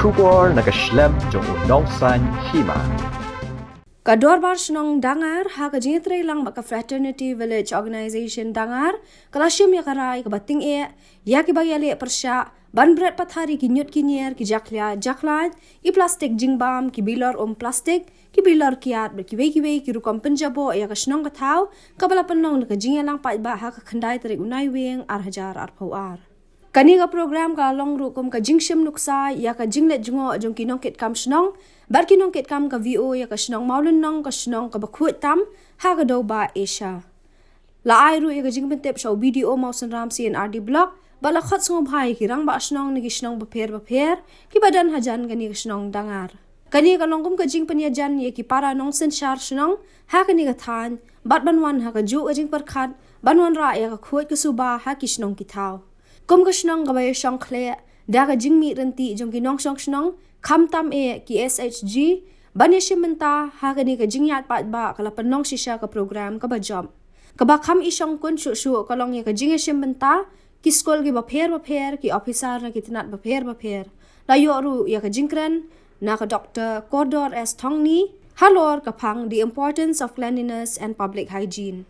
Kubor nakaslem jong unongsan Hima. Kador bar Shnong Dangar ha ka jintre lang baka fraternity village organization Dangar kalasium ya karai ka bating ya ki bayale persya ban Bret Pathar ki nyut ki nyer ki jaklan i plastik jingbam ki bilor plastik ki bilor kiat ki we ki rukom Jaboh ya ka Shnong ka thau ka bala panong ka jingya lang pa ba ha ka khandai tari unai weng ar Hapoh. Kani ka program ka long rukom ka jingshim nuksa ya ka jinglet jungo jong kinong kit kam Shnong bar kinong kit kam ka VO ya ka Shnong maulun nong ka Shnong ka bakhut tam ha ka do ba Asia la ai ru ya ka jingbentep show video mausan ram CNRD blog bala khot sngom hai ki rang ba Shnong ni ki Shnong ba pher ki badan hajan kani ka Shnong Dangar kani ka longkum ka jing panya jan ye ki para nong sen shar Shnong ha kani ka than bat banwan ha ka ju ajing par khat banwan ra ya ka khut ka suba ha ki Shnong ki thau kum ka Shnong ka bay shong khle da ka jing mi renti jong ki nong shong Shnong kham tam ki SHG banya shimenta ha ka ni ka jing yat pat ba kala panong shisha ka program ka ba job ka ba kham ishong kun shu ka long ye ka jing shimenta ki skol ki ba pher ki officer na ki tinat ba pher la yo ru ya ka jingkran na ka Dr. Kodor S Thongni halor ka phang the importance of cleanliness and public hygiene.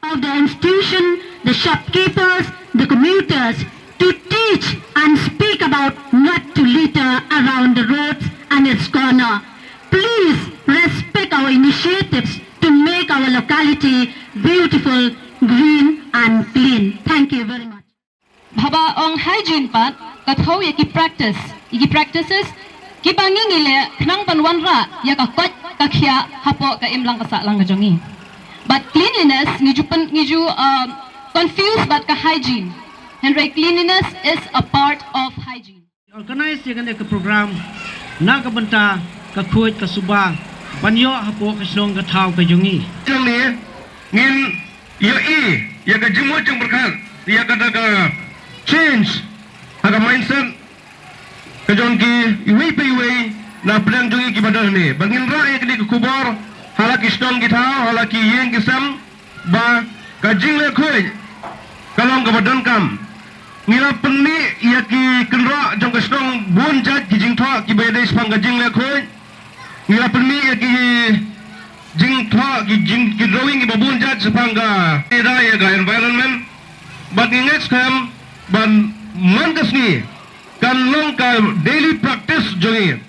Of the institution, the shopkeepers, the commuters to teach and speak about not to litter around the roads and its corner. Please respect our initiatives to make our locality beautiful, green and clean. Thank you very much. Bhaba ong hygiene pat kathau ya ki practices ki banging ile knang panwan ra ya ka kot ka khia Hapoh ka imlang ka sa lang ka jongi. But cleanliness ngiju confused but ka hygiene. And right, cleanliness is a part of hygiene. Organize yang ke program na ka banta ka khuit ka suba banyo Hapoh ka Shnong ka thau ka jongi. Jang ni ngin ya ka jimu jang berkat ya ka daga change aga mindset ka jongi iwi na plan jongi ki badal ni bangin ra ya ka kubor halaki Shnong ki thau halaki yeng ki sam ba ka jing le khoi kalong ka badan kam ngila penni ya ki kenra jong ka Shnong bun jat ki jing tho ki bede spang ka jing le khoi ngila penni ya ki jing tho ki drawing ki babun jat spang ka ida ya ka environment but next time ban mangas ni kan long ka daily practice jongi